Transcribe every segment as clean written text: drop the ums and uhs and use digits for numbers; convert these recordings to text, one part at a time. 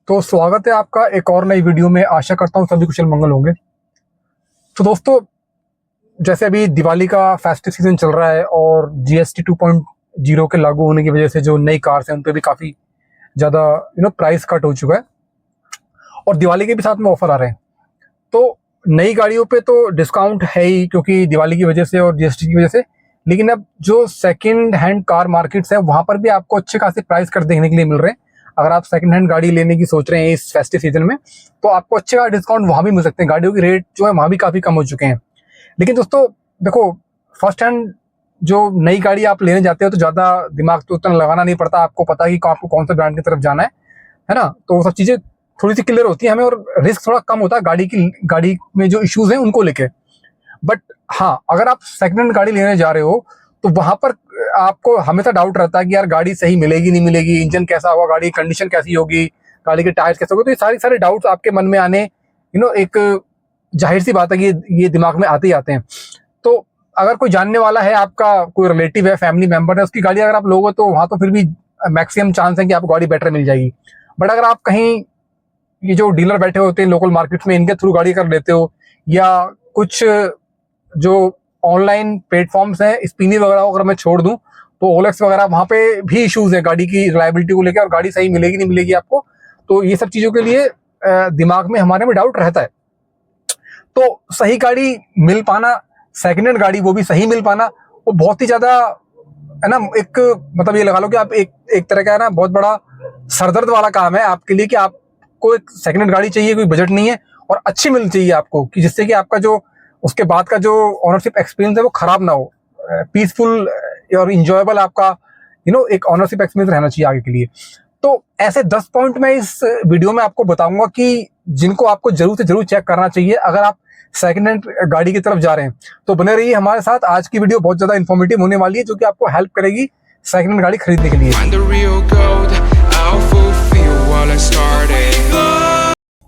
तो स्वागत है आपका एक और नई वीडियो में। आशा करता हूँ सभी कुशल मंगल होंगे। तो दोस्तों, जैसे अभी दिवाली का फेस्टिव सीजन चल रहा है और जीएसटी 2.0 के लागू होने की वजह से जो नई कार्स हैं उन पे भी काफ़ी ज़्यादा प्राइस कट हो चुका है और दिवाली के भी साथ में ऑफर आ रहे हैं। तो नई गाड़ियों पे तो डिस्काउंट है ही, क्योंकि दिवाली की वजह से और जीएसटी की वजह से। लेकिन अब जो सेकेंड हैंड कार मार्केट्स है वहाँ पर भी आपको अच्छे खासे प्राइस कट देखने के लिए मिल रहे हैं। अगर आप सेकंड हैंड गाड़ी लेने की सोच रहे हैं इस फेस्टिव सीजन में, तो आपको अच्छे डिस्काउंट वहाँ भी मिल सकते हैं। गाड़ियों की रेट जो है वहाँ भी काफ़ी कम हो चुके हैं। लेकिन दोस्तों देखो, फर्स्ट हैंड जो नई गाड़ी आप लेने जाते हो तो ज़्यादा दिमाग तो उतना लगाना नहीं पड़ता। आपको पता है कि आपको कौन सा ब्रांड की तरफ जाना है ना। तो वो सब चीज़ें थोड़ी सी क्लियर होती है हमें और रिस्क थोड़ा कम होता है गाड़ी में जो इश्यूज हैं उनको लेके। बट हाँ, अगर आप सेकंड हैंड गाड़ी लेने जा रहे हो तो वहां पर आपको हमेशा डाउट रहता है कि यार गाड़ी सही मिलेगी नहीं मिलेगी, इंजन कैसा होगा, गाड़ी की कंडीशन कैसी होगी, गाड़ी के टायर्स कैसे होंगे। तो ये सारे डाउट्स आपके मन में आने एक जाहिर सी बात है कि ये दिमाग में आते ही आते हैं। तो अगर कोई जानने वाला है, आपका कोई रिलेटिव है, फैमिली मेंबर है, उसकी गाड़ी अगर आप लोगे तो वहां तो फिर भी मैक्सिमम चांस है कि आपको गाड़ी बेटर मिल जाएगी। बट अगर आप कहीं ये जो डीलर बैठे होते हैं लोकल मार्केट में, इनके थ्रू गाड़ी कर लेते हो, या कुछ जो ऑनलाइन प्लेटफॉर्म्स हैं, स्पिनी वगैरह अगर मैं छोड़ दूं तो ओलेक्स वगैरह, वहाँ पे भी इश्यूज है गाड़ी की रिलायबिलिटी को लेकर और गाड़ी सही मिलेगी नहीं मिलेगी आपको। तो ये सब चीज़ों के लिए दिमाग में हमारे में डाउट रहता है। तो सही गाड़ी मिल पाना, सेकेंड हैंड गाड़ी वो भी सही मिल पाना, वो बहुत ही ज़्यादा है ना, एक मतलब ये लगा लो कि आप एक तरह का है ना बहुत बड़ा सरदर्द वाला काम है आपके लिए कि आपको एक सेकेंड हैंड गाड़ी चाहिए, कोई बजट नहीं है और अच्छी मिलनी चाहिए आपको, कि जिससे कि आपका जो उसके बाद का जो ऑनरशिप एक्सपीरियंस है वो खराब ना हो, पीसफुल और इंजॉयबल आपका एक ऑनरशिप एक्सपीरियंस रहना चाहिए आगे के लिए। तो ऐसे 10 पॉइंट मैं इस वीडियो में आपको बताऊंगा कि जिनको आपको जरूर से जरूर चेक करना चाहिए अगर आप सेकंड हैंड गाड़ी की तरफ जा रहे हैं। तो बने रहिए हमारे साथ, आज की वीडियो बहुत ज्यादा इन्फॉर्मेटिव होने वाली है जो कि आपको हेल्प करेगी सेकंड हैंड गाड़ी खरीदने के लिए।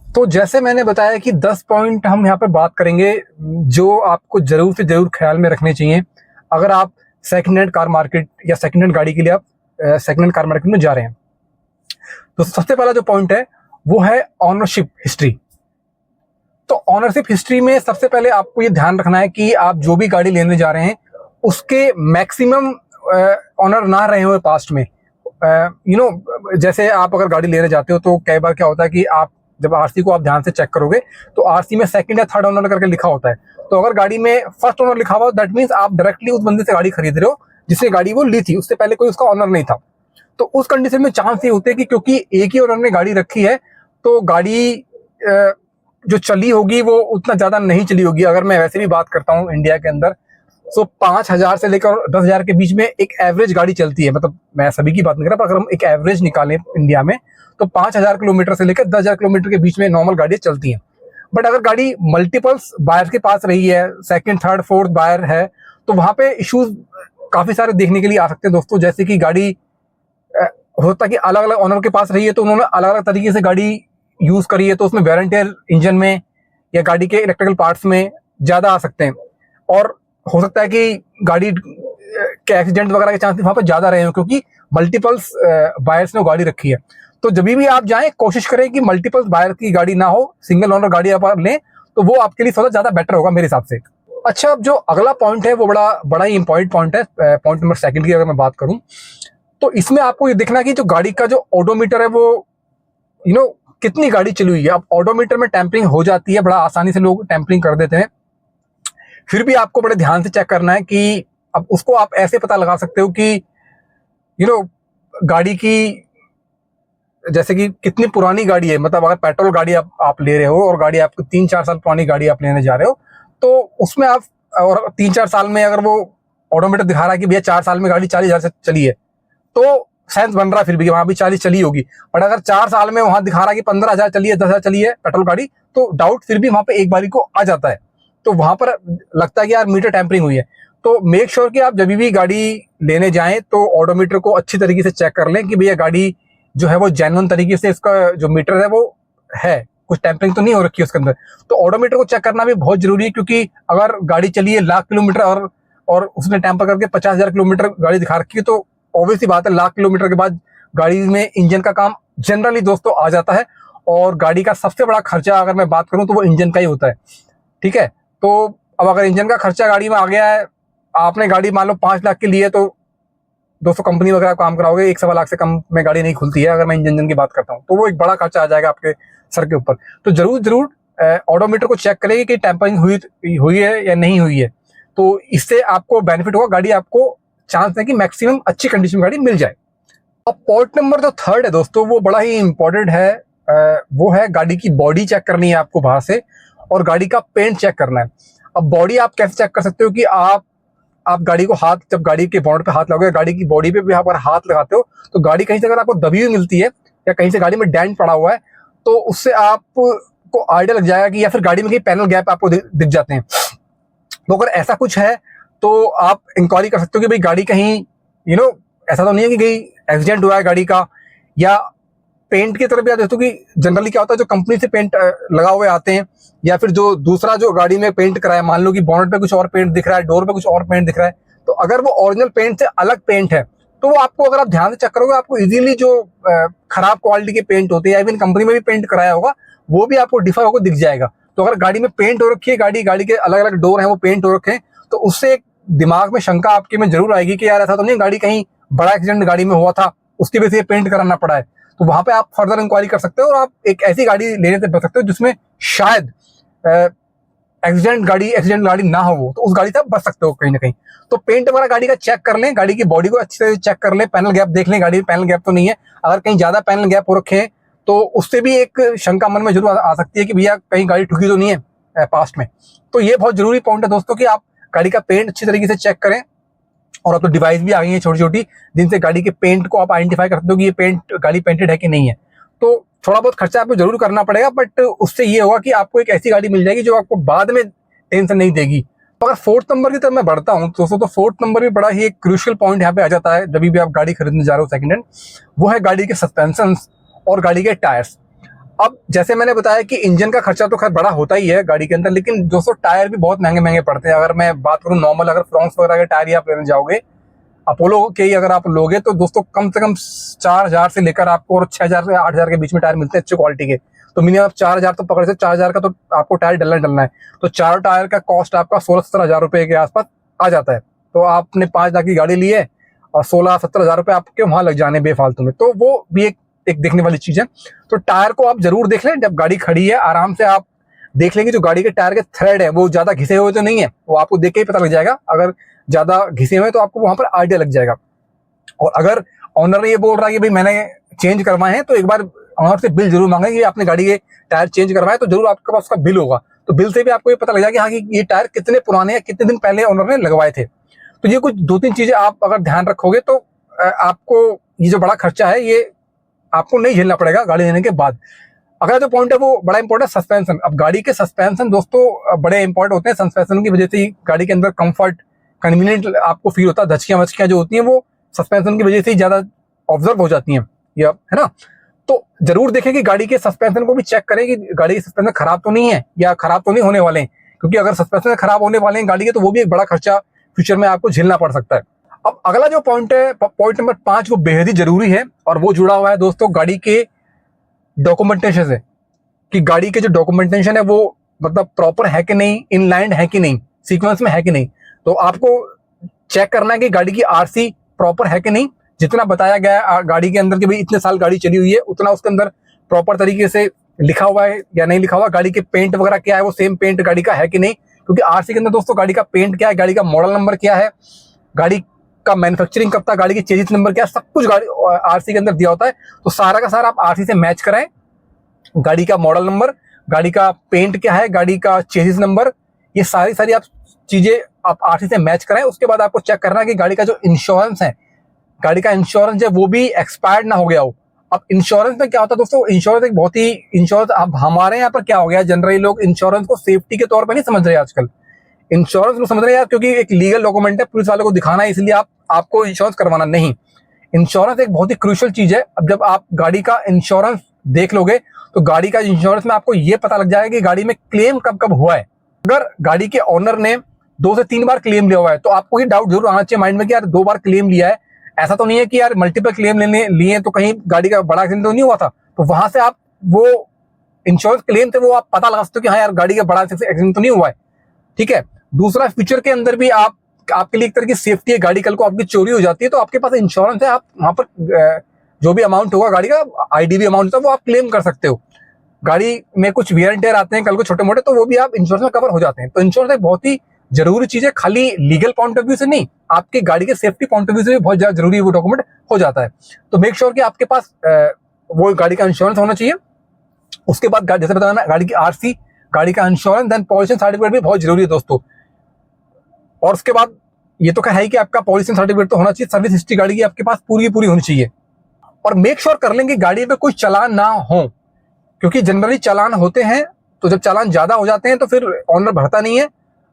तो जैसे मैंने बताया कि 10 पॉइंट हम यहाँ पे बात करेंगे जो आपको जरूर से जरूर ख्याल में रखने चाहिए अगर आप सेकंड हैंड कार मार्केट या सेकंड हैंड गाड़ी के लिए आप सेकंड हैंड कार मार्केट में जा रहे हैं। तो सबसे पहला जो पॉइंट है वो है ऑनरशिप हिस्ट्री। तो ऑनरशिप हिस्ट्री में सबसे पहले आपको ये ध्यान रखना है कि आप जो भी गाड़ी लेने जा रहे हैं उसके मैक्सिमम ऑनर ना रहे हुए पास्ट में। जैसे आप अगर गाड़ी लेने जाते हो तो कई बार क्या होता है कि आप जब आरसी को आप ध्यान से चेक करोगे तो आरसी में सेकंड या थर्ड ओनर करके लिखा होता है। तो अगर गाड़ी में फर्स्ट ओनर लिखा हुआ दैट मीन्स आप डायरेक्टली उस बंदे से गाड़ी खरीद रहे हो जिसने गाड़ी वो ली थी, उससे पहले कोई उसका ऑनर नहीं था। तो उस कंडीशन में चांस ये होते हैं कि क्योंकि एक ही ओनर ने गाड़ी रखी है तो गाड़ी जो चली होगी वो उतना ज्यादा नहीं चली होगी। अगर मैं वैसे भी बात करता हूँ इंडिया के अंदर, तो 5,000 से लेकर 10,000 के बीच में एक एवरेज गाड़ी चलती है। मतलब मैं सभी की बात नहीं कर रहा, पर अगर हम एक एवरेज निकालें इंडिया में तो 5,000 किलोमीटर से लेकर 10,000 किलोमीटर के बीच में नॉर्मल गाड़ियां चलती हैं। बट अगर गाड़ी मल्टीपल्स बायर के पास रही है, सेकंड थर्ड फोर्थ बायर है, तो वहां पे इश्यूज काफी सारे देखने के लिए आ सकते हैं दोस्तों। जैसे कि गाड़ी होता कि अलग अलग ओनर के पास रही है तो उन्होंने अलग अलग तरीके से गाड़ी यूज करी है, तो उसमें वेयर एंड टेयर इंजन में या गाड़ी के इलेक्ट्रिकल पार्ट्स में ज्यादा आ सकते हैं और हो सकता है कि गाड़ी के एक्सीडेंट वगैरह के चांसेस वहां पर ज्यादा रहे हो क्योंकि मल्टीपल्स बायर्स ने गाड़ी रखी है। तो जब भी आप जाएं कोशिश करें कि मल्टीपल्स बायर की गाड़ी ना हो, सिंगल ओनर गाड़ी आप लें तो वो आपके लिए थोड़ा ज्यादा बेटर होगा मेरे हिसाब से। अच्छा, अब जो अगला पॉइंट है वो बड़ा ही इंपॉर्टेंट पॉइंट है। पॉइंट नंबर सेकंड की अगर मैं बात करूं तो इसमें आपको ये देखना कि जो गाड़ी का जो ओडोमीटर है वो कितनी गाड़ी चली हुई है। अब ऑडोमीटर में टैंपरिंग हो जाती है, बड़ा आसानी से लोग टैंपरिंग कर देते हैं। फिर भी आपको बड़े ध्यान से चेक करना है कि अब उसको आप ऐसे पता लगा सकते हो कि गाड़ी की जैसे कि कितनी पुरानी गाड़ी है। मतलब अगर पेट्रोल गाड़ी आप ले रहे हो और गाड़ी आपको 3-4 साल पुरानी गाड़ी आप लेने जा रहे हो तो उसमें आप, और 3-4 साल में अगर वो ऑडोमीटर दिखा रहा है कि भैया 4 साल में गाड़ी 40,000 से चली है तो सेंस बन रहा है फिर भी वहां भी 40 चली होगी। बट अगर 4 साल में वहां दिखा रहा है कि 15,000 चली है, 10,000 चली है पेट्रोल गाड़ी, तो डाउट फिर भी वहां पे एक बारी को आ जाता है। तो वहां पर लगता है कि यार मीटर टैंपरिंग हुई है। तो मेक श्योर कि आप जब भी गाड़ी लेने जाएं तो ऑडोमीटर को अच्छी तरीके से चेक कर लें कि भैया गाड़ी जो है वो जेन्युइन तरीके से इसका जो मीटर है वो है, कुछ टैंपरिंग तो नहीं हो रखी है उसके अंदर। तो ऑडोमीटर को चेक करना भी बहुत जरूरी है क्योंकि अगर गाड़ी चली है लाख किलोमीटर और उसने टैंपर करके 50,000 किलोमीटर गाड़ी दिखा रखी है तो ऑब्वियस सी बात है लाख किलोमीटर के बाद गाड़ी में इंजन का काम जनरली दोस्तों आ जाता है और गाड़ी का सबसे बड़ा खर्चा अगर मैं बात करूं तो वो इंजन का ही होता है, ठीक है। तो अब अगर इंजन का खर्चा गाड़ी में आ गया है, आपने गाड़ी मान लो 5 लाख की ली है, तो दोस्तों कंपनी वगैरह काम कराओगे 1-1.25 लाख से कम में गाड़ी नहीं खुलती है, अगर मैं इंजन की बात करता हूँ, तो वो एक बड़ा खर्चा आ जाएगा आपके सर के ऊपर। तो जरूर ऑडोमीटर को चेक करेंगे कि टेम्परिंग हुई है या नहीं हुई है, तो इससे आपको बेनिफिट होगा, गाड़ी आपको चांस है कि मैक्सिमम अच्छी कंडीशन में गाड़ी मिल जाए। अब पॉइंट नंबर जो थर्ड है दोस्तों, वो बड़ा ही इंपॉर्टेंट है, वो है गाड़ी की बॉडी चेक करनी है आपको बाहर से, और गाड़ी का पेंट चेक करना है। अब बॉडी आप कैसे चेक कर सकते हो कि आप गाड़ी को हाथ, जब गाड़ी के बॉनेट पे हाथ लगाओगे, गाड़ी की बॉडी पे भी आप अगर हाथ लगाते हो तो गाड़ी कहीं से अगर आपको दबी हुई मिलती है या कहीं से गाड़ी में डेंट पड़ा हुआ है, तो उससे आपको आइडिया लग जाएगा कि, या फिर गाड़ी में कहीं पैनल गैप आपको दिख जाते हैं। तो अगर ऐसा कुछ है तो आप इंक्वायरी कर सकते हो कि भाई गाड़ी कहीं ऐसा तो नहीं है कि कहीं एक्सीडेंट हुआ है गाड़ी का। या पेंट की तरफ भी आप देखो कि जनरली क्या होता है, जो कंपनी से पेंट लगा हुए आते हैं, या फिर जो दूसरा जो गाड़ी में पेंट कराया, मान लो कि बॉनेट पे कुछ और पेंट दिख रहा है, डोर पे कुछ और पेंट दिख रहा है, तो अगर वो ओरिजिनल पेंट से अलग पेंट है तो वो आपको, अगर आप ध्यान से चेक करोगे, आपको इजीली जो खराब क्वालिटी के पेंट होते हैं, या इवन कंपनी में भी पेंट कराया होगा, वो भी आपको डिफर होकर दिख जाएगा। तो अगर गाड़ी में पेंट हो रखी है, गाड़ी के अलग अलग डोर है वो पेंट हो रखे हैं, तो उससे एक दिमाग में शंका आपके में जरूर आएगी कि यार ऐसा तो नहीं गाड़ी कहीं बड़ा एक्सीडेंट गाड़ी में हुआ था, उसकी वजह से पेंट कराना पड़ा है। तो वहां पे आप फर्दर इंक्वायरी कर सकते हो, और आप एक ऐसी गाड़ी लेने से बच सकते हो जिसमें शायद एक्सीडेंट गाड़ी ना हो, तो उस गाड़ी से आप बच सकते हो कहीं ना कहीं। तो पेंट वगैरह गाड़ी का चेक कर लें, गाड़ी की बॉडी को अच्छे से चेक कर लें, पैनल गैप देख लें, गाड़ी में पैनल गैप तो नहीं है। अगर कहीं ज्यादा पैनल गैप हो रखे हैं तो उससे भी एक शंका मन में जरूर आ सकती है कि भैया कहीं गाड़ी ठुकी तो नहीं है पास्ट में। तो ये बहुत जरूरी पॉइंट है दोस्तों कि आप गाड़ी का पेंट अच्छी तरीके से चेक करें। और अब तो डिवाइस भी आ गई है छोटी छोटी, जिनसे गाड़ी के पेंट को आप आइडेंटिफाई कर सकते हो कि ये पेंट गाड़ी पेंटेड है कि नहीं है। तो थोड़ा बहुत खर्चा आपको जरूर करना पड़ेगा, बट उससे ये होगा कि आपको एक ऐसी गाड़ी मिल जाएगी जो आपको बाद में टेंशन नहीं देगी। तो अगर फोर्थ नंबर की तरफ मैं बढ़ता हूँ दोस्तों, तो फोर्थ नंबर भी बड़ा ही एक क्रूशियल पॉइंट यहाँ पे आ जाता है जब भी आप गाड़ी खरीदने जा रहे हो सेकंड हैंड, वो है गाड़ी के सस्पेंशन और गाड़ी के टायर्स। अब जैसे मैंने बताया कि इंजन का खर्चा तो खैर बड़ा होता ही है गाड़ी के अंदर, लेकिन दोस्तों टायर भी बहुत महंगे महंगे पड़ते हैं। अगर मैं बात करूं नॉर्मल, अगर फ्रॉन्क्स वगैरह के टायर आप लेने जाओगे, अपोलो के ही अगर आप लोगे, तो दोस्तों कम से कम 4,000 से लेकर आपको और 6,000 से 8,000 के बीच में टायर मिलते हैं अच्छी क्वालिटी के। तो मिनिमम आप 4,000 तो पकड़ से 4,000 का तो आपको टायर डलना है। तो 4 टायर का कॉस्ट आपका 16-17,000 रुपए के आसपास आ जाता है। तो आपने 5 लाख की गाड़ी ली है और 16-17,000 रुपए आपके वहां लग जाने बेफालतू में, तो वो भी एक देखने वाली चीज है। तो टायर को आप जरूर देख लें, जब गाड़ी खड़ी है आराम से आप देख लेंगे जो गाड़ी के टायर के थ्रेड है वो ज्यादा घिसे हुए तो नहीं है, वो आपको देख के ही पता लग जाएगा। अगर ज्यादा घिसे हुए तो आपको वहां पर आइडिया लग जाएगा। और अगर ऑनर ये बोल रहा है कि भाई मैंने चेंज करवाए हैं, तो एक बार ऑनर से बिल जरूर मांगेंगे, आपने गाड़ी के टायर चेंज करवाए, तो जरूर आपके पास उसका बिल होगा। तो बिल से भी आपको ये पता लग जाएगा कि हाँ कि ये टायर कितने पुराने या कितने दिन पहले ऑनर ने लगवाए थे। तो ये कुछ 2-3 चीजें आप अगर ध्यान रखोगे तो आपको ये जो बड़ा खर्चा है ये आपको नहीं झेलना पड़ेगा गाड़ी लेने के बाद। अगला जो पॉइंट है वो बड़ा इंपॉर्टेंट है, सस्पेंशन। अब गाड़ी के सस्पेंशन दोस्तों बड़े इंपॉर्टेंट होते हैं। सस्पेंशन की वजह से ही गाड़ी के अंदर कंफर्ट, कन्वीनियंट आपको फील होता है। धचकियां वचकियां जो होती हैं वो सस्पेंशन की वजह से ही ज्यादा ऑब्जर्व हो जाती हैं, ये है ना। तो जरूर देखें कि गाड़ी के सस्पेंशन को भी चेक करें कि गाड़ी के सस्पेंशन खराब तो नहीं है या खराब तो नहीं होने वाले हैं, क्योंकि अगर सस्पेंशन खराब होने वाले हैं गाड़ी के, तो वो भी एक बड़ा खर्चा फ्यूचर में आपको झेलना पड़ सकता है। अब अगला जो पॉइंट है, पॉइंट नंबर 5, वो बेहद ही जरूरी है, और वो जुड़ा हुआ है दोस्तों गाड़ी के डॉक्यूमेंटेशन से, कि गाड़ी के जो डॉक्यूमेंटेशन है वो मतलब प्रॉपर है कि नहीं, इनलाइन है कि नहीं, सीक्वेंस में है कि नहीं। तो आपको चेक करना है कि गाड़ी की आरसी प्रॉपर है कि नहीं, जितना बताया गया है गाड़ी के अंदर कि भाई इतने साल गाड़ी चली हुई है, उतना उसके अंदर प्रॉपर तरीके से लिखा हुआ है या नहीं लिखा हुआ। गाड़ी के पेंट वगैरह क्या है, वो सेम पेंट गाड़ी का है कि नहीं, क्योंकि आरसी के अंदर दोस्तों गाड़ी का पेंट क्या है, गाड़ी का मॉडल नंबर क्या है, गाड़ी का मैन्युफैक्चरिंग कब था, गाड़ी की चेजिस नंबर क्या है, सब कुछ गाड़ी आरसी के अंदर दिया होता है। तो सारा का सारा आप आरसी से मैच कराएं, गाड़ी का मॉडल नंबर, गाड़ी का पेंट क्या है, गाड़ी का चेसिस नंबर, ये सारी आप चीजें आप आरसी से मैच कराएं। उसके बाद आपको चेक करना है कि गाड़ी का जो इंश्योरेंस है, गाड़ी का इंश्योरेंस है वो भी एक्सपायर्ड ना हो गया हो। अब इंश्योरेंस में क्या होता है दोस्तों, इंश्योरेंस एक बहुत ही इंश्योरेंस, अब हमारे यहाँ पर क्या हो गया, जनरली लोग इंश्योरेंस को सेफ्टी के तौर पर नहीं समझ रहे आजकल। इंश्योरेंस लोग समझ रहे हैं यार क्योंकि एक लीगल डॉक्यूमेंट है, पुलिस वालों को दिखाना है, इसलिए आपको इंश्योरेंस करवाना। नहीं, इंश्योरेंस एक बहुत ही क्रूशियल चीज है। अब जब आप गाड़ी का इंश्योरेंस देख लोगे तो गाड़ी का इंश्योरेंस में आपको ये पता लग जाएगा कि गाड़ी में क्लेम कब कब हुआ है। अगर गाड़ी के ओनर ने 2 से 3 बार क्लेम लिया हुआ है, तो आपको ये डाउट जरूर आना चाहिए माइंड में कि यार 2 बार क्लेम लिया है, ऐसा तो नहीं है कि यार मल्टीपल क्लेम लेने लिए तो कहीं गाड़ी का बड़ा एक्सीडेंट तो नहीं हुआ था। तो वहां से आप वो इंश्योरेंस क्लेम से वो आप पता लगा सकते हो कि हाँ यार गाड़ी का बड़ा एक्सीडेंट तो नहीं हुआ है, ठीक है। दूसरा फ्यूचर के अंदर भी आपके लिए एक तरह की सेफ्टी है, गाड़ी कल को आपकी चोरी हो जाती है तो आपके पास इंश्योरेंस है, आप वहां पर जो भी अमाउंट होगा गाड़ी का आईडीवी अमाउंट होता है वो आप क्लेम कर सकते हो। गाड़ी में कुछ वियर एंड टेयर आते हैं कल को छोटे मोटे, तो वो भी आप इंश्योरेंस में कवर हो जाते हैं। तो इंश्योरेंस एक बहुत ही जरूरी चीज है, खाली लीगल पॉइंट ऑफ व्यू से नहीं, आपकी गाड़ी के सेफ्टी पॉइंट ऑफ व्यू से भी बहुत ज्यादा जरूरी वो डॉक्यूमेंट हो जाता है। तो मेक श्योर कि आपके पास वो गाड़ी का इंश्योरेंस होना चाहिए। उसके बाद जैसे बताना गाड़ी की आरसी, गाड़ी का इंश्योरेंस, देन पॉल्यूशन सर्टिफिकेट भी बहुत जरूरी है दोस्तों। और उसके बाद ये तो है ही कि आपका पॉल्यूशन सर्टिफिकेट तो होना चाहिए, सर्विस हिस्ट्री गाड़ी की आपके पास पूरी पूरी होनी चाहिए। और मेक श्योर कर लेंगे गाड़ी पे कुछ चालान ना हो, क्योंकि जनरली चालान होते हैं तो जब चालान ज्यादा हो जाते हैं तो फिर ऑनर भरता नहीं है,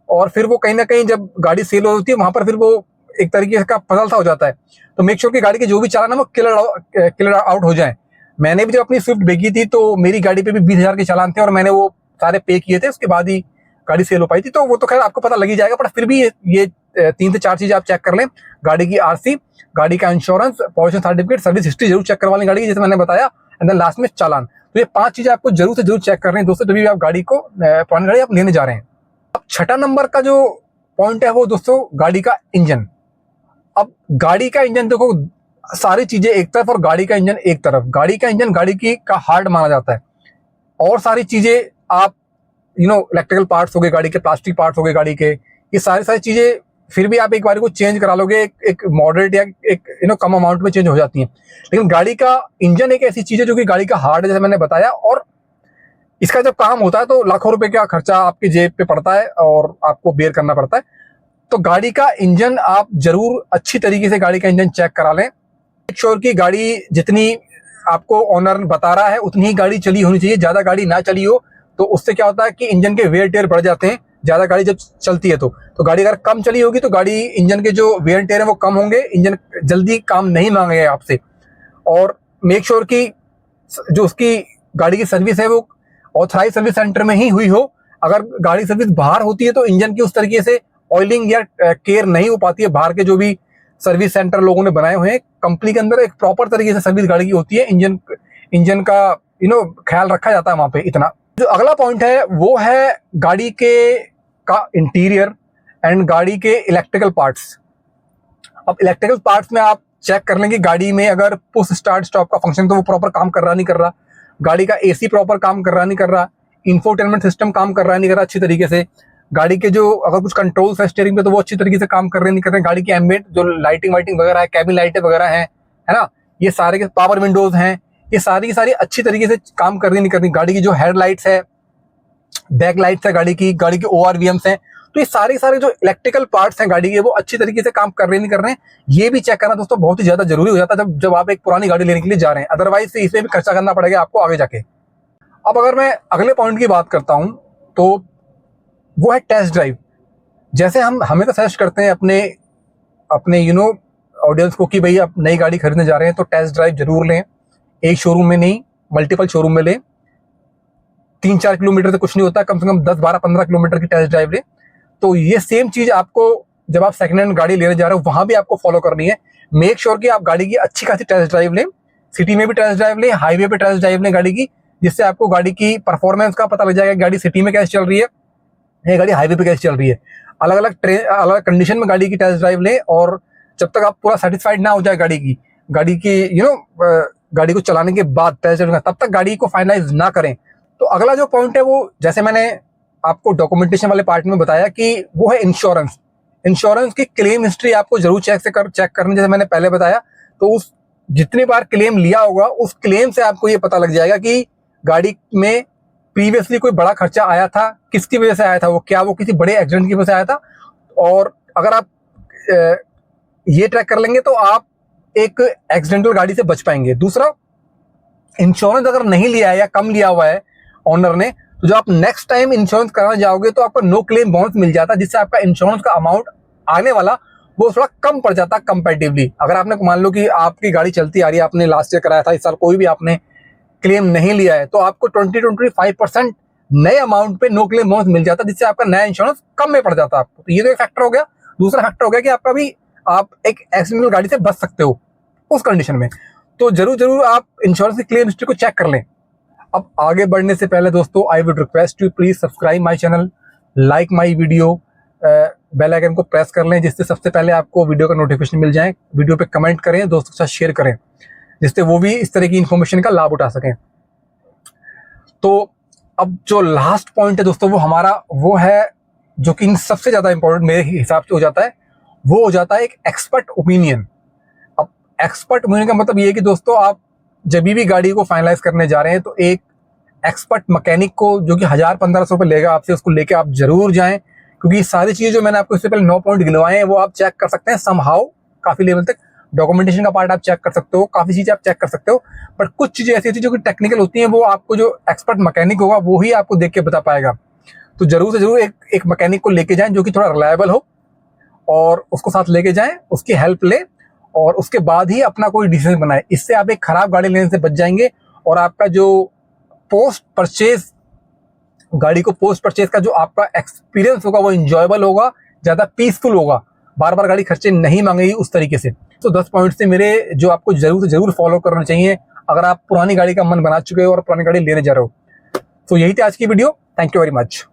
और फिर वो कहीं ना कहीं जब गाड़ी सेल होती है वहां पर फिर वो एक तरीके का पजल सा हो जाता है। तो मेक श्योर कि गाड़ी के जो भी चालान है वो क्लियर आउट हो जाए। मैंने भी जब अपनी स्विफ्ट बेची थी तो मेरी गाड़ी पे भी 20,000 के चालान थे और मैंने वो सारे पे किए थे, उसके बाद ही गाड़ी सेल हो पाई थी। तो वो तो खैर आपको पता लग ही जाएगा, पर फिर भी ये 3 से 4 चीजें आप चेक कर लें, गाड़ी की आरसी, गाड़ी का insurance, pollution certificate, service history जरूर चेक करवा लें गाड़ी की, जैसे मैंने बताया, एंड देन लास्ट में चालान। तो ये 5 चीजें आपको जरूर से जरूर चेक कर रहे हैं दोस्तों, जब भी आप गाड़ी को पुरानी गाड़ी आप लेने जा रहे हैं। अब छठा नंबर का जो पॉइंट है वो दोस्तों गाड़ी का इंजन। अब गाड़ी का इंजन देखो, सारी चीजें एक तरफ और गाड़ी का इंजन एक तरफ। गाड़ी का इंजन गाड़ी की का हार्ट माना जाता है, और सारी चीजें आप इलेक्ट्रिकल पार्ट्स हो गए गाड़ी के, प्लास्टिक पार्ट्स हो गए गाड़ी के, ये सारी चीजें फिर भी आप एक बार को चेंज करा लोगे, एक मॉडरेट या एक कम अमाउंट में चेंज हो जाती हैं। लेकिन गाड़ी का इंजन एक ऐसी चीज है जो कि गाड़ी का हार्ट है, जैसे मैंने बताया, और इसका जब काम होता है तो लाखों रुपए का खर्चा आपकी जेब पे पड़ता है और आपको बेयर करना पड़ता है। तो गाड़ी का इंजन आप जरूर अच्छी तरीके से गाड़ी का इंजन चेक करा लें। मेक श्योर की गाड़ी जितनी आपको ऑनर बता रहा है उतनी ही गाड़ी चली होनी चाहिए, ज्यादा गाड़ी ना चली हो तो उससे क्या होता है कि इंजन के वेयर टेयर बढ़ जाते हैं, ज्यादा गाड़ी जब चलती है तो गाड़ी अगर कम चली होगी तो गाड़ी इंजन के जो वेयर टेयर है वो कम होंगे, इंजन जल्दी काम नहीं मांगेगा आपसे। और मेक श्योर की जो उसकी गाड़ी की सर्विस है वो ऑथराइज सर्विस सेंटर में ही हुई हो। अगर गाड़ी सर्विस बाहर होती है तो इंजन की उस तरीके से ऑयलिंग या केयर नहीं हो पाती है। बाहर के जो भी सर्विस सेंटर लोगों ने बनाए हुए हैं कंपनी के अंदर, एक प्रॉपर तरीके से सर्विस गाड़ी की होती है, इंजन का ख्याल रखा जाता है वहां पे। इतना जो अगला पॉइंट है वो है गाड़ी का इंटीरियर एंड गाड़ी के इलेक्ट्रिकल पार्ट्स। अब इलेक्ट्रिकल पार्ट्स में आप चेक कर लेंगे गाड़ी में अगर पुश स्टार्ट स्टॉप का फंक्शन तो वो प्रॉपर काम कर रहा नहीं कर रहा, गाड़ी का एसी प्रॉपर काम कर रहा नहीं कर रहा, इंफोटेनमेंट सिस्टम काम कर रहा नहीं कर रहा अच्छी तरीके से, गाड़ी के जो अगर कुछ कंट्रोल्स है स्टीयरिंग पे तो वो अच्छी तरीके से काम कर रहे नहीं कर रहे, गाड़ी की एम्बिएंट जो लाइटिंग वाइटिंग वगैरह है, कैबिन लाइटें वगैरह है ना, ये सारे के पावर विंडोज हैं, ये सारी की सारी अच्छी तरीके से काम कर रही नहीं कर रही, गाड़ी की जो हेडलाइट्स है, बैक लाइट्स है गाड़ी की ORVMs हैं, तो ये सारे जो इलेक्ट्रिकल पार्ट्स हैं गाड़ी के वो अच्छी तरीके से काम कर रहे नहीं कर रहे हैं, ये भी चेक करना दोस्तों बहुत ही ज्यादा जरूरी हो जाता है जब आप एक पुरानी गाड़ी लेने के लिए जा रहे हैं। अदरवाइज इसमें भी खर्चा करना पड़ेगा आपको आगे जाके। अब अगर मैं अगले पॉइंट की बात करता हूं तो वो है टेस्ट ड्राइव। जैसे हम हमें तो सजेस्ट करते हैं अपने ऑडियंस को कि भाई आप नई गाड़ी खरीदने जा रहे हैं तो टेस्ट ड्राइव जरूर लें, एक शोरूम में नहीं मल्टीपल शोरूम में लें। 3-4 किलोमीटर से कुछ नहीं होता, कम से कम 10-12-15 किलोमीटर की टेस्ट ड्राइव लें। तो ये सेम चीज आपको जब आप सेकंड हैंड गाड़ी लेने जा रहे हो वहां भी आपको फॉलो करनी है। मेक श्योर कि आप गाड़ी की अच्छी खासी टेस्ट ड्राइव लें, सिटी में भी टेस्ट ड्राइव लें, हाईवे पे टेस्ट ड्राइव लें गाड़ी की, जिससे आपको गाड़ी की परफॉर्मेंस का पता लग जाएगा, गाड़ी सिटी में कैसे चल रही है, ये गाड़ी हाईवे पे कैसे चल रही है। अलग अलग कंडीशन में गाड़ी की टेस्ट ड्राइव लें, और जब तक आप पूरा सेटिस्फाइड ना हो जाए गाड़ी की गाड़ी को चलाने के बाद टेस्ट ड्राइव तब तक गाड़ी को फाइनलाइज ना करें। तो अगला जो पॉइंट है वो जैसे मैंने आपको डॉक्यूमेंटेशन वाले पार्ट में बताया कि वो है इंश्योरेंस की क्लेम हिस्ट्री आपको जरूर चेक करनी, जैसे मैंने पहले बताया। तो उस जितनी बार क्लेम लिया होगा उस क्लेम से आपको ये पता लग जाएगा कि गाड़ी में प्रीवियसली कोई बड़ा खर्चा आया था, किसकी वजह से आया था, वो किसी बड़े एक्सीडेंट की वजह से आया था। और अगर आप ये ट्रैक कर लेंगे तो आप एक एक्सीडेंटल गाड़ी से बच पाएंगे। दूसरा, इंश्योरेंस अगर नहीं लिया है या कम लिया हुआ है ऑनर ने, तो जब आप नेक्स्ट टाइम इंश्योरेंस कराने जाओगे तो आपको नो क्लेम बोनस मिल जाता है, जिससे आपका इंश्योरेंस का अमाउंट आने वाला वो थोड़ा कम पड़ जाता है कंपैरेटिवली। अगर आपने मान लो कि आपकी गाड़ी चलती आ रही है, आपने लास्ट ईयर कराया था, इस साल कोई भी आपने क्लेम नहीं लिया है, तो आपको 20-25% नए अमाउंट पे नो क्लेम बोनस मिल जाता है, जिससे आपका नया इंश्योरेंस कम में पड़ जाता है आपको। तो ये तो एक फैक्टर हो गया। दूसरा फैक्टर हो गया कि आप एक एक्सीडेंटल गाड़ी से बच सकते हो उस कंडीशन में। तो जरूर आप इंश्योरेंस की क्लेम हिस्ट्री को चेक कर लें। अब आगे बढ़ने से पहले दोस्तों, I would request you please subscribe my channel, like my video, bell icon को प्रेस कर लें जिससे सबसे पहले आपको वीडियो का नोटिफिकेशन मिल जाए। वीडियो पे कमेंट करें, दोस्तों के साथ शेयर करें जिससे वो भी इस तरह की इन्फॉर्मेशन का लाभ उठा सकें। तो अब जो लास्ट पॉइंट है दोस्तों वो है जो कि इन सबसे ज़्यादा इंपॉर्टेंट मेरे हिसाब से हो जाता है, वो हो जाता है एक एक्सपर्ट ओपिनियन। अब एक्सपर्ट ओपिनियन का मतलब ये है कि दोस्तों आप जब भी गाड़ी को फाइनलाइज करने जा रहे हैं तो एक एक्सपर्ट मैकेनिक को, जो कि 1000-1500 रुपये लेगा आपसे, उसको लेके आप जरूर जाएं, क्योंकि सारी चीज़ें जो मैंने आपको इससे पहले 9 पॉइंट गिनवाए हैं वो आप चेक कर सकते हैं समहाउ, काफ़ी लेवल तक। डॉक्यूमेंटेशन का पार्ट आप चेक कर सकते हो, काफ़ी चीज़ें आप चेक कर सकते हो, बट कुछ चीज़ें ऐसी होती है जो कि टेक्निकल होती हैं, वो आपको जो एक्सपर्ट मैकेनिक होगा वो ही आपको देख के बता पाएगा। तो जरूर से जरूर एक मैकेनिक को लेके जाएं जो कि थोड़ा रिलायबल हो, और उसको साथ लेके जाएं, उसकी हेल्प लें, और उसके बाद ही अपना कोई डिसीजन बनाएं। इससे आप एक खराब गाड़ी लेने से बच जाएंगे, और आपका जो पोस्ट परचेज गाड़ी को पोस्ट परचेज का जो आपका एक्सपीरियंस होगा वो इंजॉयबल होगा, ज़्यादा पीसफुल होगा, बार बार गाड़ी खर्चे नहीं मांगेगी उस तरीके से। तो 10 पॉइंट से मेरे जो आपको जरूर से जरूर फॉलो करना चाहिए अगर आप पुरानी गाड़ी का मन बना चुके हो और पुरानी गाड़ी लेने जा रहे हो। तो यही थी आज की video. Thank you very much.